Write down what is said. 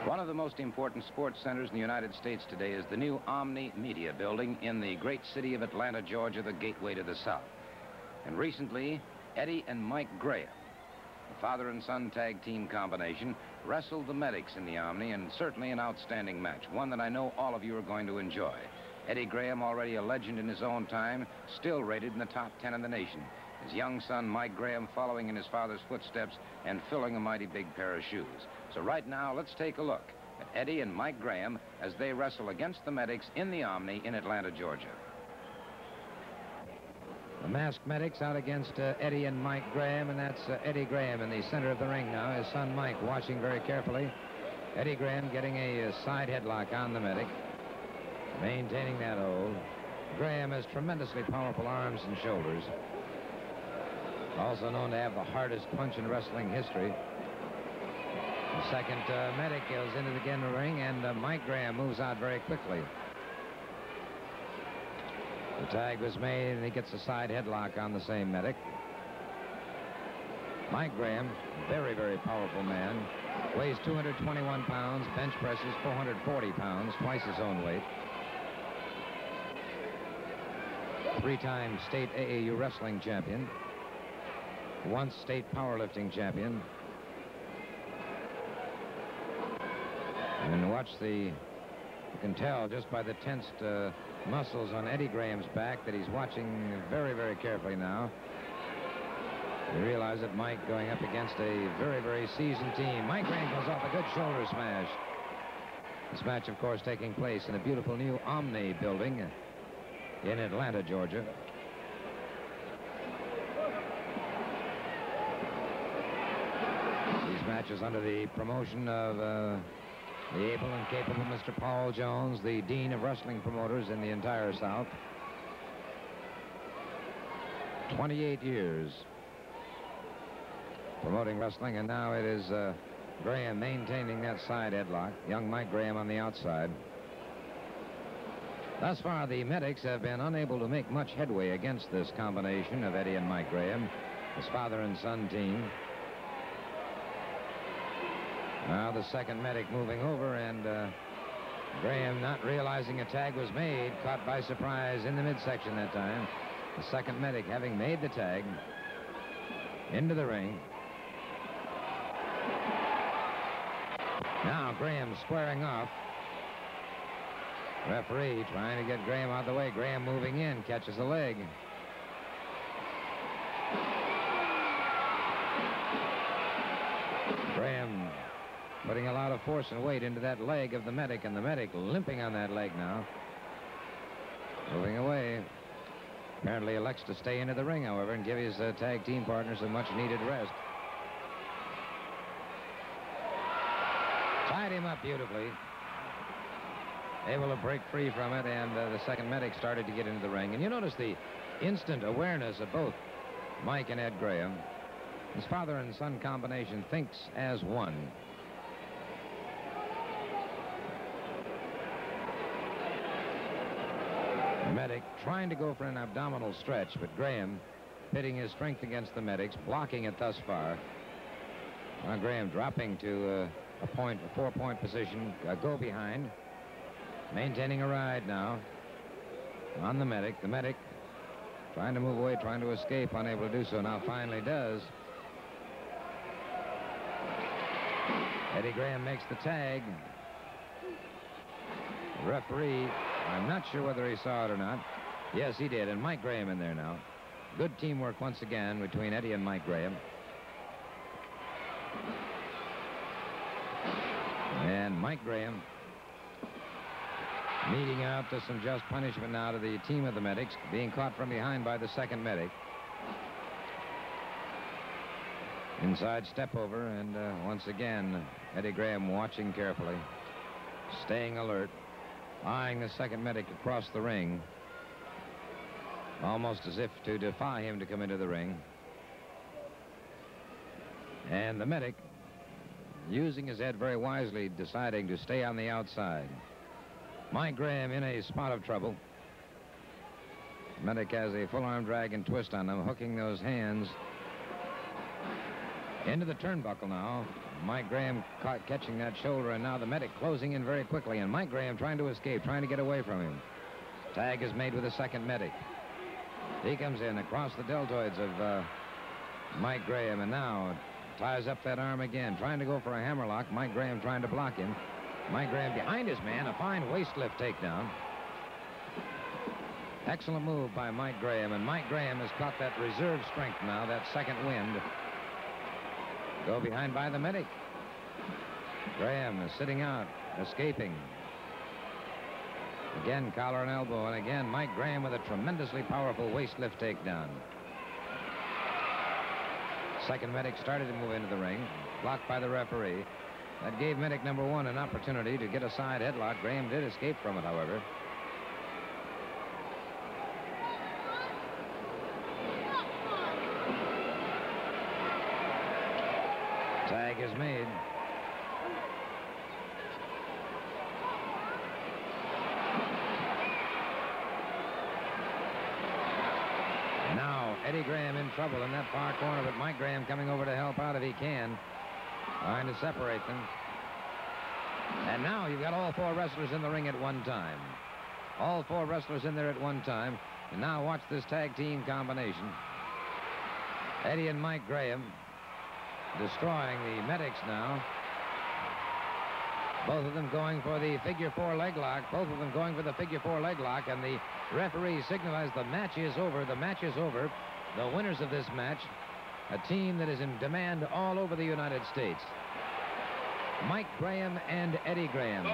One of the most important sports centers in the United States today is the new Omni Media building in the great city of Atlanta, Georgia, the gateway to the South. And recently, Eddie and Mike Graham, the father and son tag team combination, wrestled the Medics in the Omni, and certainly an outstanding match, one that I know all of you are going to enjoy. Eddie Graham, already a legend in his own time, still rated in the top 10 in the nation. His young son, Mike Graham, following in his father's footsteps and filling a mighty big pair of shoes. So right now, let's take a look at Eddie and Mike Graham as they wrestle against the Medics in the Omni in Atlanta, Georgia. The masked Medics out against Eddie and Mike Graham, and that's Eddie Graham in the center of the ring now. His son Mike watching very carefully. Eddie Graham getting a side headlock on the Medic, maintaining that hold. Graham has tremendously powerful arms and shoulders. Also known to have the hardest punch in wrestling history. The second Medic goes into the ring, and Mike Graham moves out very quickly. The tag was made, and he gets a side headlock on the same Medic. Mike Graham, very, very powerful man. Weighs 221 pounds, bench presses 440 pounds, twice his own weight. Three-time state AAU wrestling champion. Once state powerlifting champion. And watch you can tell just by the tensed muscles on Eddie Graham's back that he's watching very, very carefully now. You realize that Mike going up against a very, very seasoned team. Mike Graham goes off a good shoulder smash. This match, of course, taking place in a beautiful new Omni building in Atlanta, Georgia. These matches under the promotion of the able and capable Mr. Paul Jones, the Dean of Wrestling Promoters in the entire South. 28 years promoting wrestling, and now it is Graham maintaining that side headlock. Young Mike Graham on the outside. Thus far, the Medics have been unable to make much headway against this combination of Eddie and Mike Graham, his father and son team. Now the second Medic moving over, and Graham, not realizing a tag was made, caught by surprise in the midsection that time. The second Medic, having made the tag, into the ring. Now Graham squaring off. Referee trying to get Graham out of the way. Graham moving in, catches a leg. Graham putting a lot of force and weight into that leg of the Medic, and the Medic limping on that leg now. Moving away. Apparently elects to stay into the ring, however, and give his tag team partners a much-needed rest. Tied him up beautifully. Able to break free from it, and the second Medic started to get into the ring. And you notice the instant awareness of both Mike and Ed Graham. His father and son combination thinks as one. Medic trying to go for an abdominal stretch, but Graham pitting his strength against the Medic's, blocking it thus far. Now Graham dropping to a 4-point position, go behind. Maintaining a ride now on the Medic. The Medic trying to move away, trying to escape, unable to do so. Now finally does. Eddie Graham makes the tag. The referee, I'm not sure whether he saw it or not. Yes, he did, and Mike Graham in there now. Good teamwork once again between Eddie and Mike Graham. And Mike Graham meeting out to some just punishment now to the team of the Medics, being caught from behind by the second Medic. Inside step over, and once again, Eddie Graham watching carefully, staying alert, eyeing the second Medic across the ring, almost as if to defy him to come into the ring. And the Medic, using his head very wisely, deciding to stay on the outside. Mike Graham in a spot of trouble. Medic has a full arm drag and twist on him, hooking those hands Into the turnbuckle now. Mike Graham caught catching that shoulder, and now the medic closing in very quickly, and Mike Graham trying to escape, trying to get away from him. Tag is made with the second medic. He comes in across the deltoids of Mike Graham, and now ties up that arm again, trying to go for a hammerlock. Mike Graham trying to block him. Mike Graham behind his man, a fine waist lift takedown. Excellent move by Mike Graham, and Mike Graham has caught that reserve strength now, that second wind. Go behind by the medic. Graham is sitting out, escaping. Again, collar and elbow, and again, Mike Graham with a tremendously powerful waist lift takedown. Second medic started to move into the ring, blocked by the referee. That gave medic number 1 an opportunity to get a side headlock. Graham did escape from it, however. Tag is made. Now Eddie Graham in trouble in that far corner, but Mike Graham coming over to help out if he can, trying to separate them. And now you've got all 4 wrestlers in the ring at one time. All 4 wrestlers in there at one time. And now watch this tag team combination. Eddie and Mike Graham destroying the medics now. Both of them going for the figure 4 leg lock. Both of them going for the figure 4 leg lock. And the referee signifies the match is over. The match is over. The winners of this match, a team that is in demand all over the United States. Mike Graham and Eddie Graham.